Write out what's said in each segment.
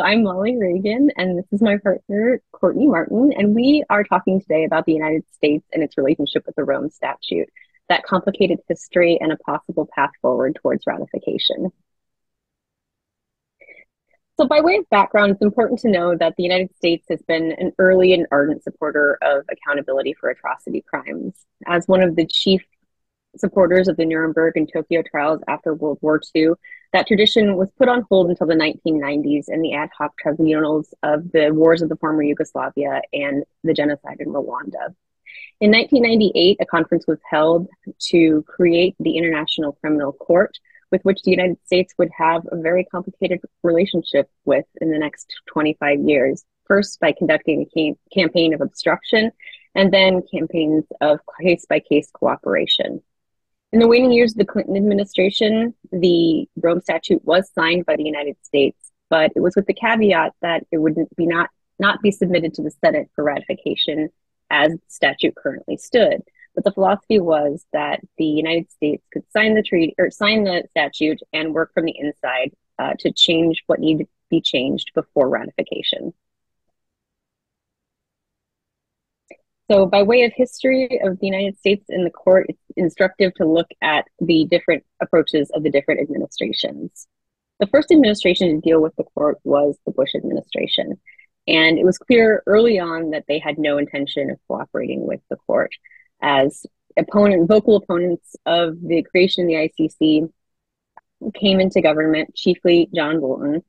I'm Molly Reagan, and this is my partner, Courtney Martin, and we are talking today about the United States and its relationship with the Rome Statute, that complicated history, and a possible path forward towards ratification. So, by way of background, it's important to know that the United States has been an early and ardent supporter of accountability for atrocity crimes. As one of the chief supporters of the Nuremberg and Tokyo trials after World War II, that tradition was put on hold until the 1990s and the ad hoc tribunals of the wars of the former Yugoslavia and the genocide in Rwanda. In 1998, a conference was held to create the International Criminal Court, with which the United States would have a very complicated relationship with in the next 25 years. First, by conducting a campaign of obstruction, and then campaigns of case by case cooperation. In the waning years of the Clinton administration, the Rome Statute was signed by the United States, but it was with the caveat that it would not be submitted to the Senate for ratification as the statute currently stood. But the philosophy was that the United States could sign the treaty or sign the statute and work from the inside to change what needed to be changed before ratification. So, by way of history of the United States in the court, it's instructive to look at the different approaches of the different administrations. The first administration to deal with the court was the Bush administration. And it was clear early on that they had no intention of cooperating with the court. As vocal opponents of the creation of the ICC came into government, chiefly John Bolton,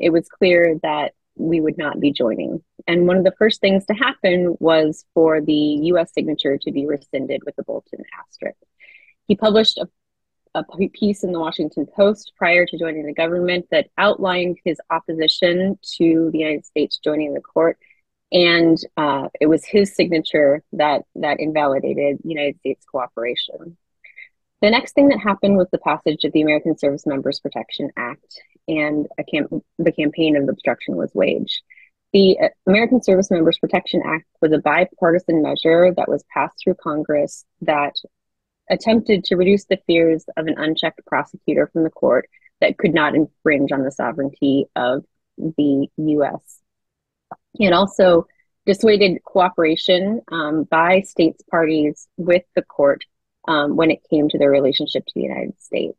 it was clear that we would not be joining. And one of the first things to happen was for the US signature to be rescinded with the Bolton asterisk. He published a piece in the Washington Post prior to joining the government that outlined his opposition to the United States joining the court. And it was his signature that invalidated United States cooperation. The next thing that happened was the passage of the American Service Members Protection Act, and the campaign of obstruction was waged. The American Service Members Protection Act was a bipartisan measure that was passed through Congress that attempted to reduce the fears of an unchecked prosecutor from the court that could not infringe on the sovereignty of the US. It also dissuaded cooperation by states parties with the court when it came to their relationship to the United States.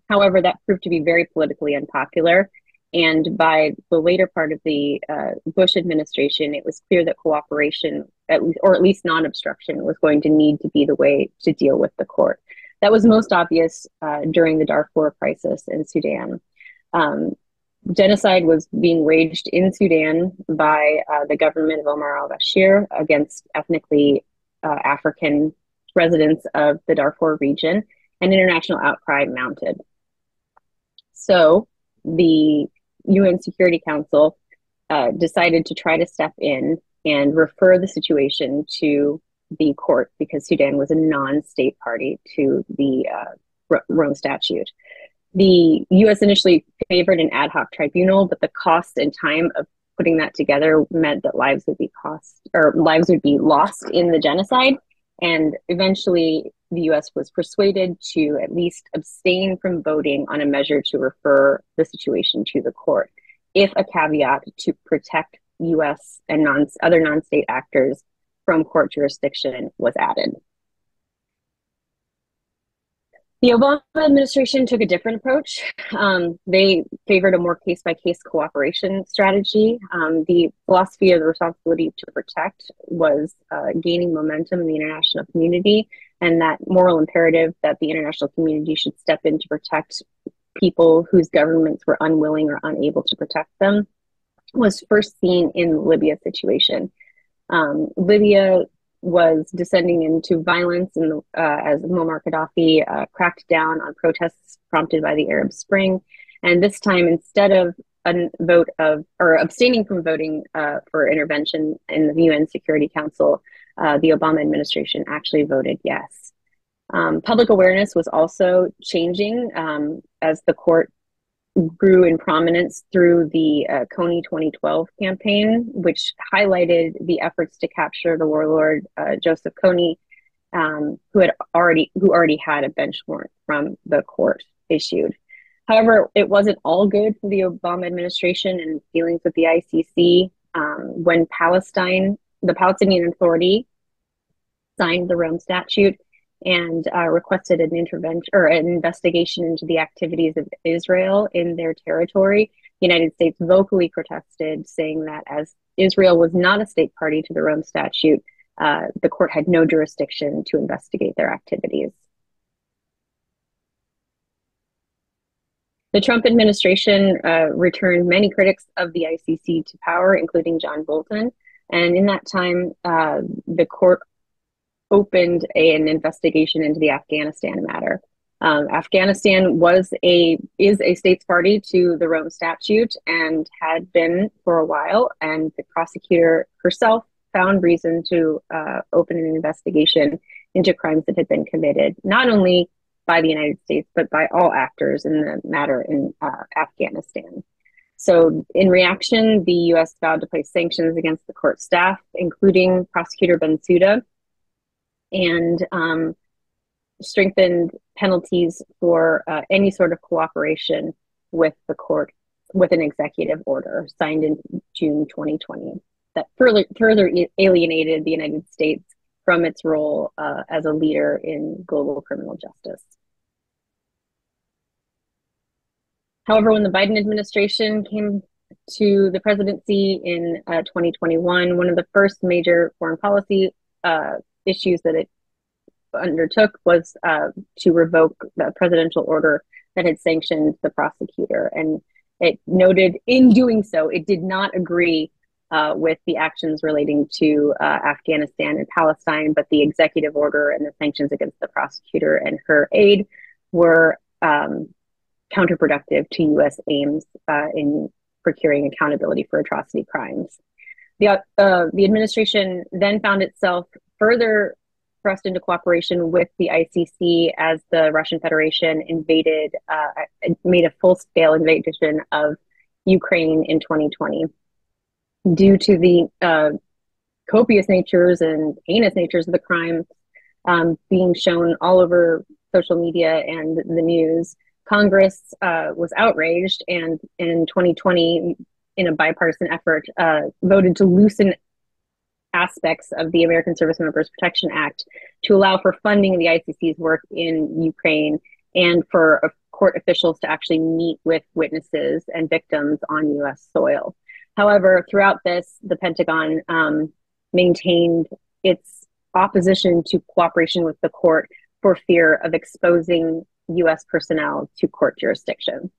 However, that proved to be very politically unpopular. And by the later part of the Bush administration, it was clear that cooperation, or at least non-obstruction, was going to need to be the way to deal with the court. That was most obvious during the Darfur crisis in Sudan. Genocide was being waged in Sudan by the government of Omar al-Bashir against ethnically African residents of the Darfur region, and international outcry mounted. So the UN Security Council decided to try to step in and refer the situation to the court because Sudan was a non-state party to the Rome Statute. The US initially favored an ad hoc tribunal, but the cost and time of putting that together meant that lives would be lost in the genocide. And eventually, the US was persuaded to at least abstain from voting on a measure to refer the situation to the court, if a caveat to protect US and other non-state actors from court jurisdiction was added. The Obama administration took a different approach. They favored a more case-by-case cooperation strategy. The philosophy of the responsibility to protect was gaining momentum in the international community, and that moral imperative that the international community should step in to protect people whose governments were unwilling or unable to protect them was first seen in the Libya situation. Libya was descending into violence as Muammar Gaddafi cracked down on protests prompted by the Arab Spring. And this time, instead of a vote of, or abstaining from voting for intervention in the UN Security Council, the Obama administration actually voted yes. Public awareness was also changing as the court grew in prominence through the Kony 2012 campaign, which highlighted the efforts to capture the warlord Joseph Kony, who already had a bench warrant from the court issued. However, it wasn't all good for the Obama administration and dealings with the ICC when the Palestinian Authority, signed the Rome Statute and requested an intervention or an investigation into the activities of Israel in their territory. The United States vocally protested, saying that as Israel was not a state party to the Rome Statute, the court had no jurisdiction to investigate their activities. The Trump administration returned many critics of the ICC to power, including John Bolton. And in that time, the court opened an investigation into the Afghanistan matter. Afghanistan is a state's party to the Rome Statute and had been for a while, and the prosecutor herself found reason to open an investigation into crimes that had been committed, not only by the United States, but by all actors in the matter in Afghanistan. So in reaction, the U.S. vowed to place sanctions against the court staff, including Prosecutor Bensouda, and strengthened penalties for any sort of cooperation with the court with an executive order signed in June 2020 that further alienated the United States from its role as a leader in global criminal justice. However, when the Biden administration came to the presidency in 2021, one of the first major foreign policy issues that it undertook was to revoke the presidential order that had sanctioned the prosecutor. And it noted in doing so, it did not agree with the actions relating to Afghanistan and Palestine, but the executive order and the sanctions against the prosecutor and her aide were counterproductive to U.S. aims in procuring accountability for atrocity crimes. The administration then found itself further thrust into cooperation with the ICC as the Russian Federation made a full-scale invasion of Ukraine in 2020. Due to the copious natures and heinous natures of the crime being shown all over social media and the news, Congress was outraged, and in 2020, in a bipartisan effort, voted to loosen aspects of the American Service Members Protection Act to allow for funding of the ICC's work in Ukraine and for court officials to actually meet with witnesses and victims on U.S. soil. However, throughout this, the Pentagon maintained its opposition to cooperation with the court for fear of exposing U.S. personnel to court jurisdiction.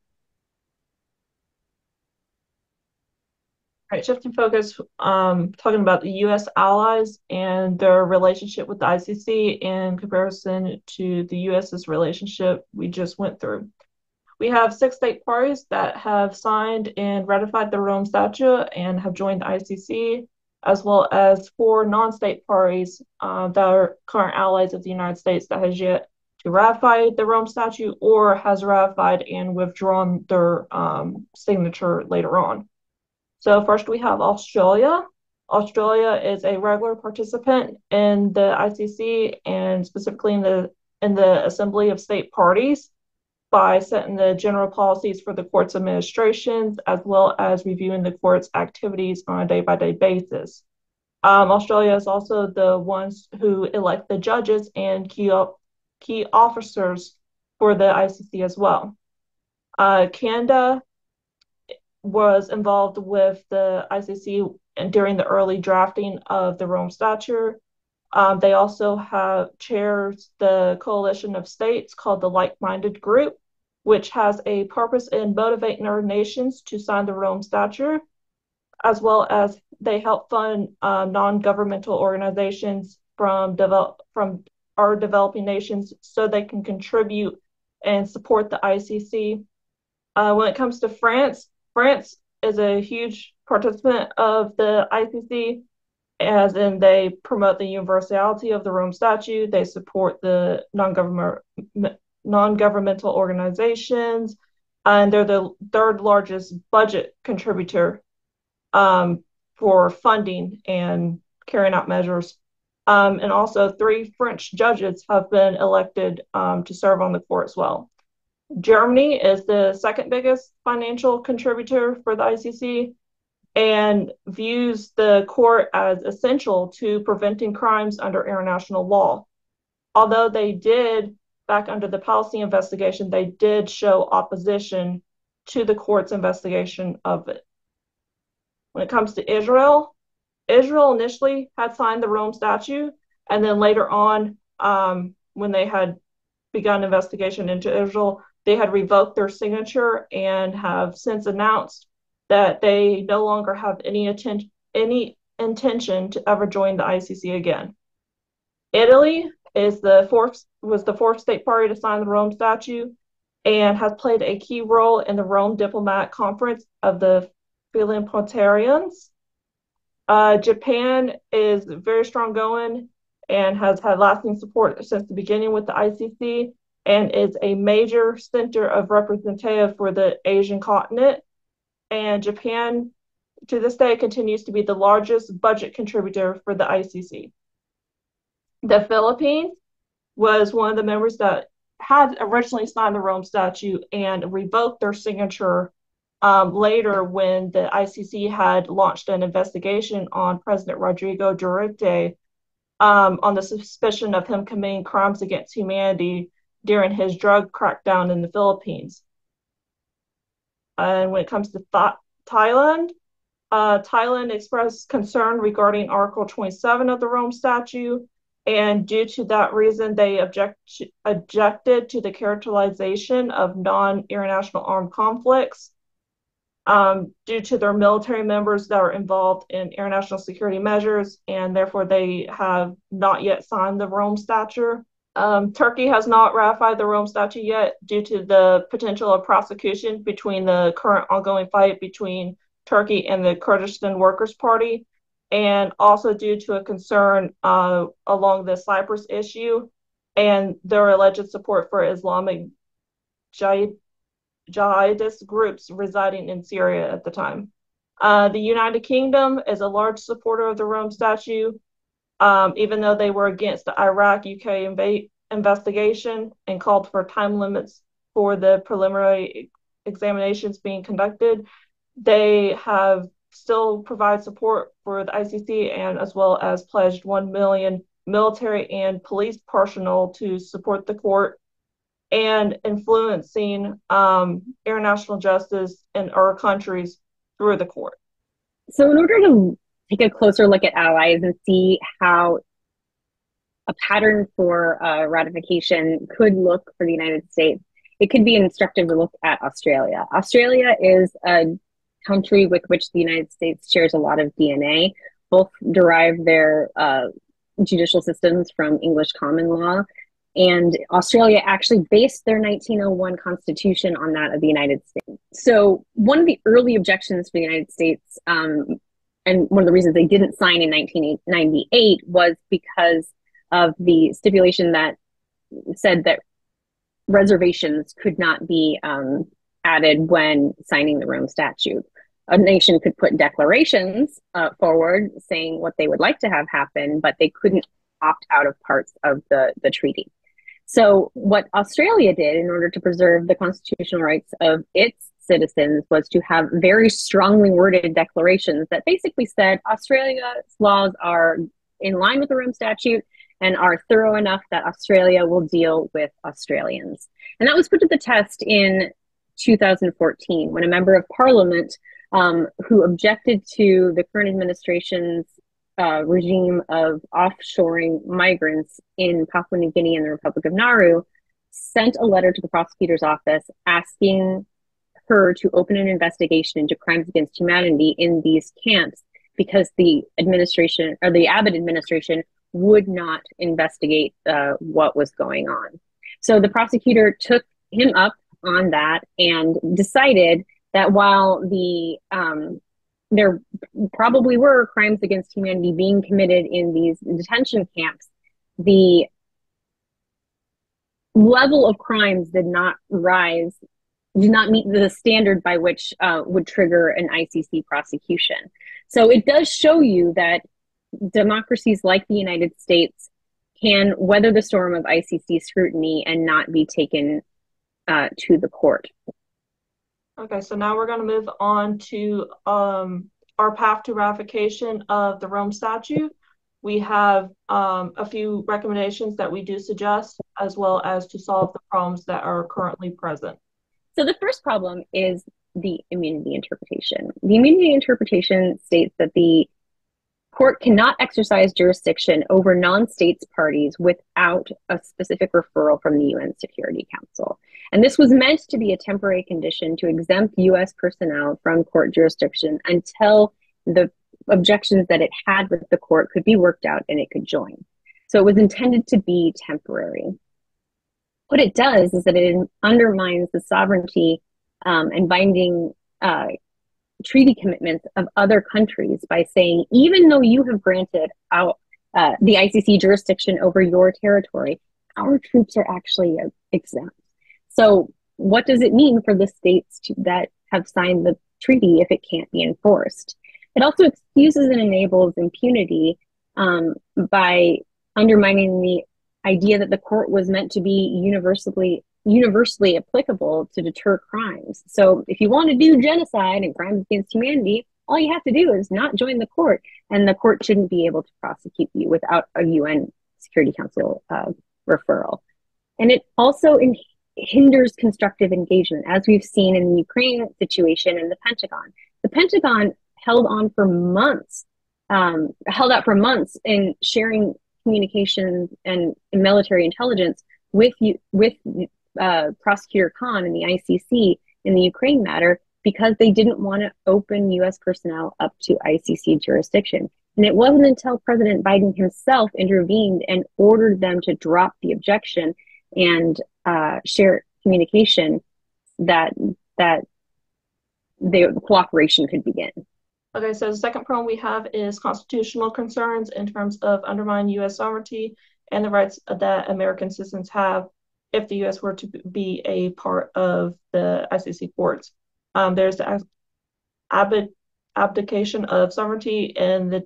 All right, shifting focus, talking about the U.S. allies and their relationship with the ICC in comparison to the U.S.'s relationship we just went through. We have 6 state parties that have signed and ratified the Rome Statute and have joined the ICC, as well as 4 non-state parties that are current allies of the United States that has yet to ratify the Rome Statute or has ratified and withdrawn their signature later on. So first we have Australia. Australia is a regular participant in the ICC and specifically in the Assembly of State Parties by setting the general policies for the court's administrations, as well as reviewing the court's activities on a day-by-day basis. Australia is also the ones who elect the judges and key officers for the ICC as well. Canada was involved with the ICC during the early drafting of the Rome Statute. They also chairs the coalition of states called the Like-Minded Group, which has a purpose in motivating our nations to sign the Rome Statute, as well as they help fund non-governmental organizations from our developing nations so they can contribute and support the ICC. When it comes to France, France is a huge participant of the ICC, as in they promote the universality of the Rome Statute. They support the non-governmental organizations, and they're the 3rd largest budget contributor for funding and carrying out measures. And also 3 French judges have been elected to serve on the court as well. Germany is the second biggest financial contributor for the ICC and views the court as essential to preventing crimes under international law. Although they did, back under the Palestine investigation, they did show opposition to the court's investigation of it. When it comes to Israel, Israel initially had signed the Rome Statute, and then later on, when they had begun investigation into Israel, they had revoked their signature and have since announced that they no longer have any intention to ever join the ICC again. Italy was the fourth state party to sign the Rome Statute and has played a key role in the Rome Diplomatic Conference of the Parliamentarians. Japan is very strong going and has had lasting support since the beginning with the ICC and is a major center of representative for the Asian continent. And Japan, to this day, continues to be the largest budget contributor for the ICC. The Philippines was one of the members that had originally signed the Rome Statute and revoked their signature later when the ICC had launched an investigation on President Rodrigo Duterte on the suspicion of him committing crimes against humanity during his drug crackdown in the Philippines. And when it comes to Thailand, Thailand expressed concern regarding Article 27 of the Rome Statute, and due to that reason, they objected to the characterization of non-international armed conflicts due to their military members that are involved in international security measures, and therefore they have not yet signed the Rome Statute. Turkey has not ratified the Rome Statute yet due to the potential of prosecution between the current ongoing fight between Turkey and the Kurdistan Workers' Party, and also due to a concern along the Cyprus issue and their alleged support for Islamic jihadist groups residing in Syria at the time. The United Kingdom is a large supporter of the Rome Statute, even though they were against the Iraq-UK investigation and called for time limits for the preliminary examinations being conducted. They have still provide support for the ICC and as well as pledged 1 million military and police personnel to support the court and influencing international justice in our countries through the court. So in order to take a closer look at allies and see how a pattern for ratification could look for the United States, it could be instructive to look at Australia. Australia is a country with which the United States shares a lot of DNA. Both derive their judicial systems from English common law. And Australia actually based their 1901 Constitution on that of the United States. So one of the early objections for the United States, and one of the reasons they didn't sign in 1998 was because of the stipulation that said that reservations could not be added when signing the Rome Statute. A nation could put declarations forward saying what they would like to have happen, but they couldn't opt out of parts of the treaty. So what Australia did in order to preserve the constitutional rights of its citizens was to have very strongly worded declarations that basically said Australia's laws are in line with the Rome Statute and are thorough enough that Australia will deal with Australians. And that was put to the test in 2014 when a member of parliament who objected to the current administration's regime of offshoring migrants in Papua New Guinea and the Republic of Nauru sent a letter to the prosecutor's office asking her to open an investigation into crimes against humanity in these camps because the administration or the Abbott administration would not investigate what was going on. So the prosecutor took him up on that and decided that while there probably were crimes against humanity being committed in these detention camps, the level of crimes did not meet the standard by which would trigger an ICC prosecution. So it does show you that democracies like the United States can weather the storm of ICC scrutiny and not be taken to the court. Okay, so now we're going to move on to our path to ratification of the Rome Statute. We have a few recommendations that we do suggest, as well as to solve the problems that are currently present. So the first problem is the immunity interpretation. The immunity interpretation states that the court cannot exercise jurisdiction over non-states parties without a specific referral from the UN Security Council. And this was meant to be a temporary condition to exempt US personnel from court jurisdiction until the objections that it had with the court could be worked out and it could join. So it was intended to be temporary. What it does is that it undermines the sovereignty and binding treaty commitments of other countries by saying, even though you have granted the ICC jurisdiction over your territory, our troops are actually exempt. So what does it mean for the states that have signed the treaty if it can't be enforced? It also excuses and enables impunity by undermining the idea that the court was meant to be universally applicable to deter crimes. So if you want to do genocide and crimes against humanity, all you have to do is not join the court, and the court shouldn't be able to prosecute you without a UN Security Council referral. And it also hinders constructive engagement, as we've seen in the Ukraine situation and the Pentagon. The Pentagon held out for months in sharing communications and military intelligence with Prosecutor Khan and the ICC in the Ukraine matter because they didn't want to open US personnel up to ICC jurisdiction. And it wasn't until President Biden himself intervened and ordered them to drop the objection and share communication that the cooperation could begin. Okay, so the second problem we have is constitutional concerns in terms of undermining U.S. sovereignty and the rights that American citizens have if the U.S. were to be a part of the ICC courts. There's the abdication of sovereignty and the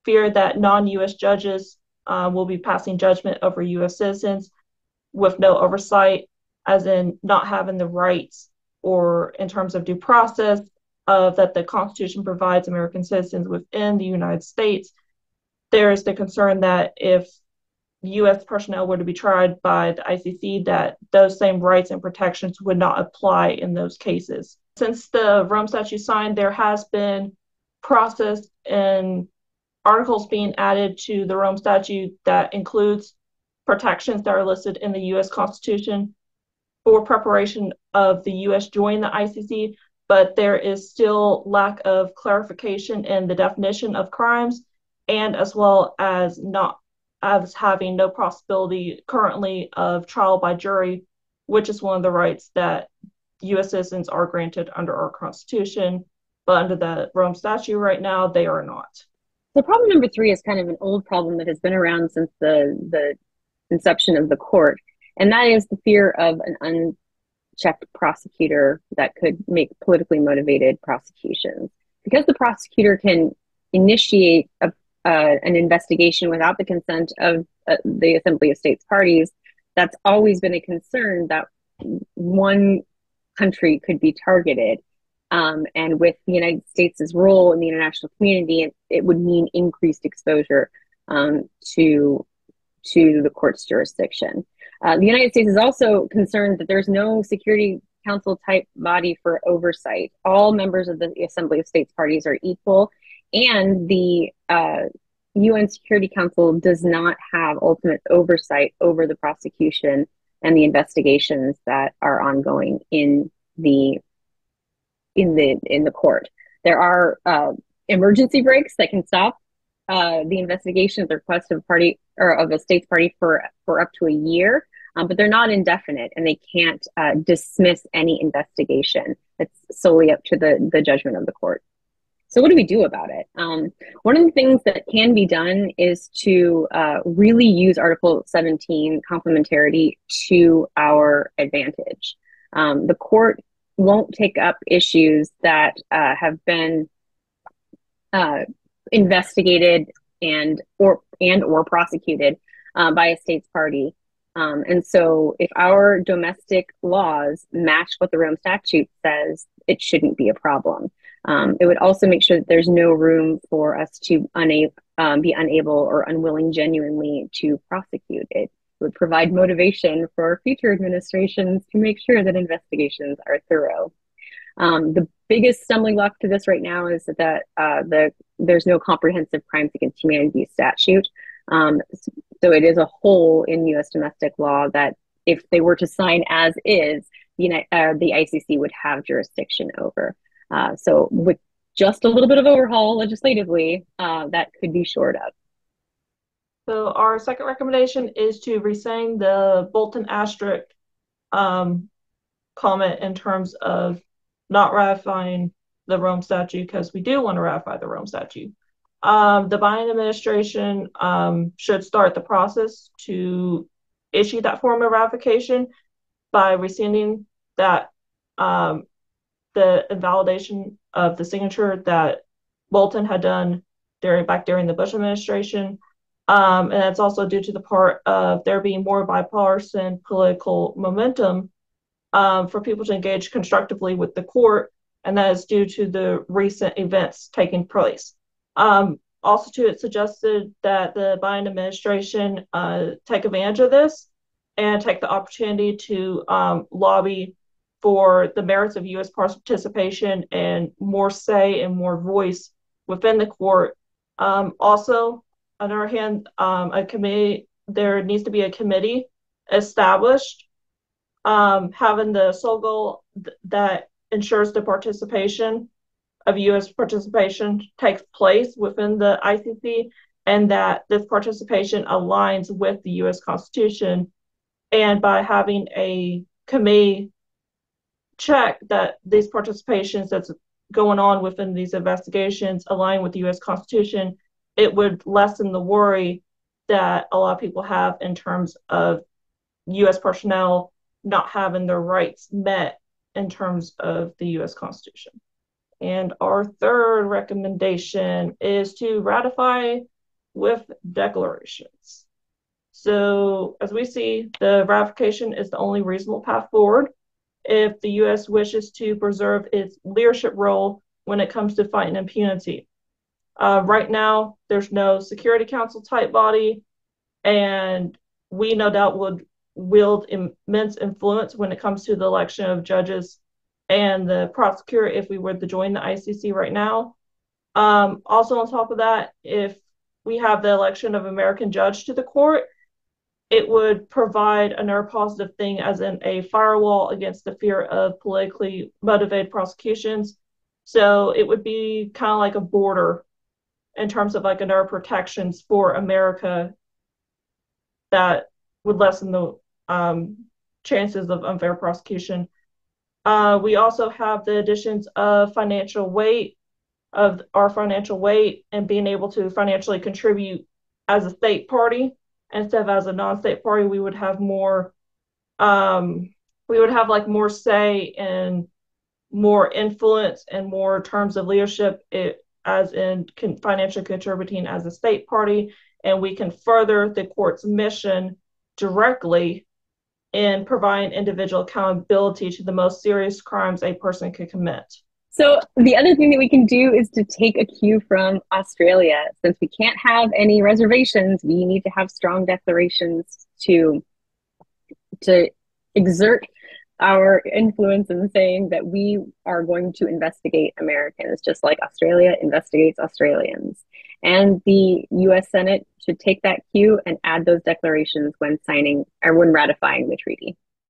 fear that non-U.S. judges will be passing judgment over U.S. citizens with no oversight, as in not having the rights or in terms of due process that the Constitution provides American citizens within the United States. There is the concern that if U.S. personnel were to be tried by the ICC, that those same rights and protections would not apply in those cases. Since the Rome Statute signed, there has been process and articles being added to the Rome Statute that includes protections that are listed in the U.S. Constitution for preparation of the U.S. joining the ICC, but there is still lack of clarification in the definition of crimes, and as well as not as having no possibility currently of trial by jury, which is one of the rights that U.S. citizens are granted under our Constitution, but under the Rome Statute right now, they are not. So problem number 3 is kind of an old problem that has been around since the inception of the court, and that is the fear of an unchecked prosecutor that could make politically motivated prosecutions. Because the prosecutor can initiate an investigation without the consent of the Assembly of States parties, that's always been a concern that one country could be targeted. And with the United States' role in the international community, it would mean increased exposure to the court's jurisdiction. The United States is also concerned that there's no Security Council type body for oversight. All members of the Assembly of States parties are equal, and the UN Security Council does not have ultimate oversight over the prosecution and the investigations that are ongoing in the court. There are emergency breaks that can stop the investigation at the request of a party or of a state's party for up to a year, but they're not indefinite, and they can't dismiss any investigation. It's solely up to the judgment of the court. So what do we do about it? One of the things that can be done is to really use Article 17 complementarity to our advantage. The court won't take up issues that have been investigated and or prosecuted by a state's party And so if our domestic laws match what the Rome Statute says, it shouldn't be a problem. It would also make sure that there's no room for us to be unable or unwilling genuinely to prosecute it. It would provide motivation for future administrations to make sure that investigations are thorough. The biggest stumbling block to this right now is that there's no comprehensive crimes against humanity statute. So it is a hole in U.S. domestic law that if they were to sign as is, the ICC would have jurisdiction over. So with just a little bit of overhaul legislatively, that could be shored up. So our second recommendation is to rescind the Bolton-Astruc comment in terms of not ratifying the Rome Statute, because we do want to ratify the Rome Statute. The Biden administration should start the process to issue that form of ratification by rescinding that the invalidation of the signature that Bolton had done back during the Bush administration. And that's also due to the part of there being more bipartisan political momentum for people to engage constructively with the court, and that is due to the recent events taking place. Also, too, it suggested that the Biden administration take advantage of this and take the opportunity to lobby for the merits of U.S. participation and more say and more voice within the court. Also, on the other hand, there needs to be a committee established having the sole goal that ensures the participation of U.S. participation takes place within the ICC, and that this participation aligns with the U.S. Constitution. And by having a committee check that these participations that's going on within these investigations align with the U.S. Constitution, it would lessen the worry that a lot of people have in terms of U.S. personnel not having their rights met in terms of the U.S. Constitution. And our third recommendation is to ratify with declarations. So as we see, the ratification is the only reasonable path forward if the U.S. wishes to preserve its leadership role when it comes to fighting impunity. Right now, there's no Security Council type body, and we no doubt would wield immense influence when it comes to the election of judges and the prosecutor if we were to join the ICC right now. Also, on top of that, if we have the election of American judge to the court, it would provide another positive thing, as in a firewall against the fear of politically motivated prosecutions. So it would be kind of like a border in terms of like another protections for America that would lessen the chances of unfair prosecution. We also have the additions of our financial weight and being able to financially contribute as a state party instead of as a non-state party. We would have more more say and more influence and more terms of leadership, as in financially contributing as a state party, and we can further the court's mission directly in providing individual accountability to the most serious crimes a person could commit. So the other thing that we can do is to take a cue from Australia. Since we can't have any reservations, we need to have strong declarations to exert our influence in saying that we are going to investigate Americans, just like Australia investigates Australians. And the US Senate should take that cue and add those declarations when signing or when ratifying the treaty.